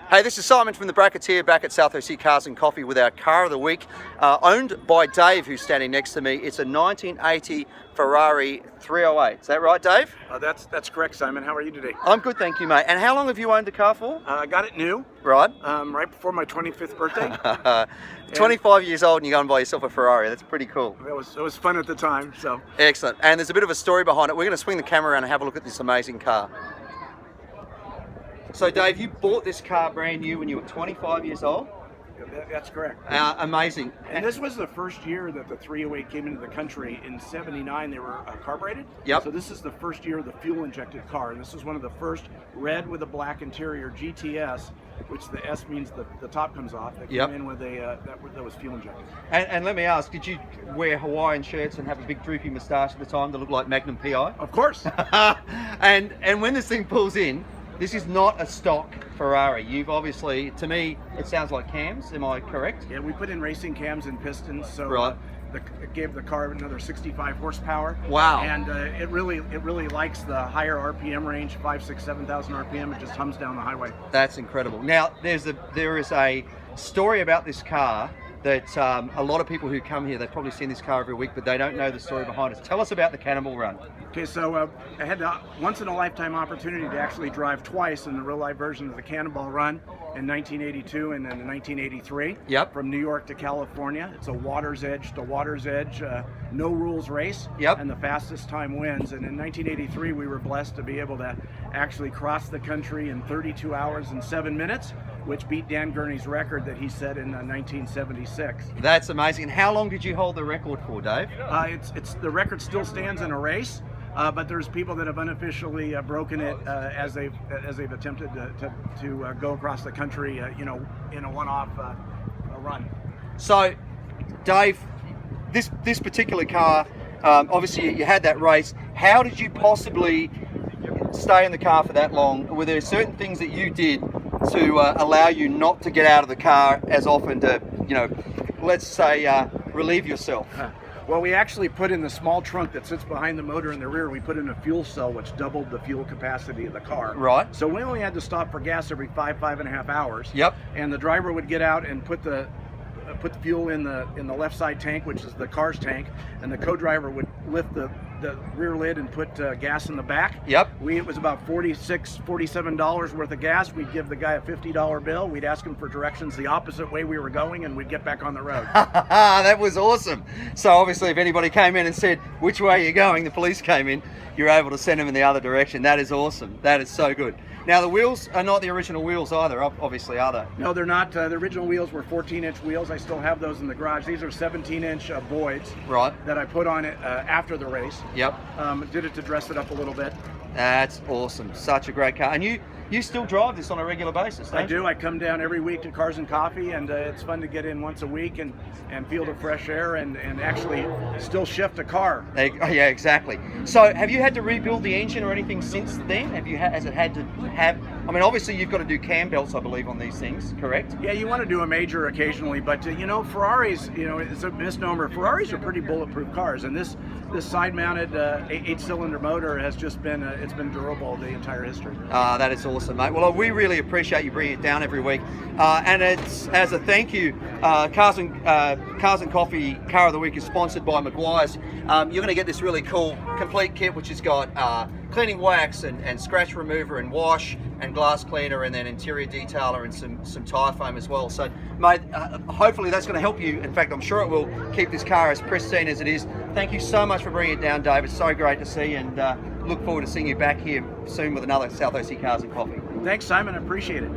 Hey, this is Simon from the Brackets here, back at South OC Cars and Coffee with our Car of the Week, owned by Dave, who's standing next to me. It's a 1980 Ferrari 308. Is that right, Dave? That's correct, Simon. How are you today? I'm good, thank you, mate. And how long have you owned the car for? I got it new. Right. Right before my 25th birthday. 25 years old and you go and buy yourself a Ferrari. That's pretty cool. It was fun at the time, so. Excellent. And there's a bit of a story behind it. We're going to swing the camera around and have a look at this amazing car. So Dave, you bought this car brand new when you were 25 years old? That's correct. Amazing. And this was the first year that the 308 came into the country. In '79, they were carbureted. Yep. So this is the first year of the fuel-injected car. And this is one of the first red with a black interior GTS, which the S means the top comes off. That came in with that was fuel-injected. And let me ask, did you wear Hawaiian shirts and have a big droopy moustache at the time that looked like Magnum PI? Of course. and when this thing pulls in, this is not a stock Ferrari. You've obviously, to me, it sounds like cams. Am I correct? Yeah, we put in racing cams and pistons, so right. It gave the car another 65 horsepower. Wow! And it really likes the higher RPM range, 5, 6, 7,000 RPM. It just hums down the highway. That's incredible. Now, there is a story about this car that a lot of people who come here, they've probably seen this car every week, but they don't know the story behind it. Tell us about the Cannonball Run. Okay, so I had the once-in-a-lifetime opportunity to actually drive twice in the real-life version of the Cannonball Run in 1982 and then in 1983. Yep. From New York to California. It's a water's edge to water's edge, no rules race. Yep. And the fastest time wins. And in 1983, we were blessed to be able to actually cross the country in 32 hours and 7 minutes, which beat Dan Gurney's record that he set in 1976. That's amazing. And how long did you hold the record for, Dave? It's the record still stands in a race. But there's people that have unofficially broken it as they've attempted to go across the country, in a one-off run. So, Dave, this particular car, obviously you had that race. How did you possibly stay in the car for that long? Were there certain things that you did to allow you not to get out of the car as often to, let's say, relieve yourself? Well, we actually put in the small trunk that sits behind the motor in the rear, we put in a fuel cell which doubled the fuel capacity of the car. Right. So we only had to stop for gas every 5.5 hours. Yep. And the driver would get out and put the fuel in the left side tank, which is the car's tank, and the co-driver would lift the rear lid and put gas in the back. Yep. It was about $47 worth of gas. We'd give the guy a $50 bill. We'd ask him for directions the opposite way we were going, and we'd get back on the road. That was awesome. So obviously if anybody came in and said, which way are you going, the police came in, you're able to send them in the other direction. That is awesome. That is so good. Now the wheels are not the original wheels either, obviously, are they? No, they're not. The original wheels were 14-inch wheels. I still have those in the garage. These are 17-inch Boyds. Right. That I put on it after the race. Yep. Did it to dress it up a little bit. That's awesome. Such a great car. And you still drive this on a regular basis, don't you? I do. I come down every week to Cars and Coffee, and it's fun to get in once a week and feel the fresh air and actually still shift a car. Yeah, exactly. So have you had to rebuild the engine or anything since then? Has it had to have, I mean, obviously you've got to do cam belts, I believe, on these things, correct? Yeah, you want to do a major occasionally, but Ferraris, it's a misnomer. Ferraris are pretty bulletproof cars, and this side-mounted 8-cylinder motor has just been it's been durable the entire history. That is awesome, mate. Well, we really appreciate you bringing it down every week, and it's as a thank you. Cars and Coffee Car of the Week is sponsored by Maguire's. You're going to get this really cool complete kit, which has got cleaning wax and scratch remover and wash and glass cleaner, and then interior detailer and some tire foam as well. So, mate, hopefully that's going to help you. In fact, I'm sure it will keep this car as pristine as it is. Thank you so much for bringing it down, Dave. It's so great to see, and look forward to seeing you back here soon with another South OC Cars and Coffee. Thanks, Simon. I appreciate it.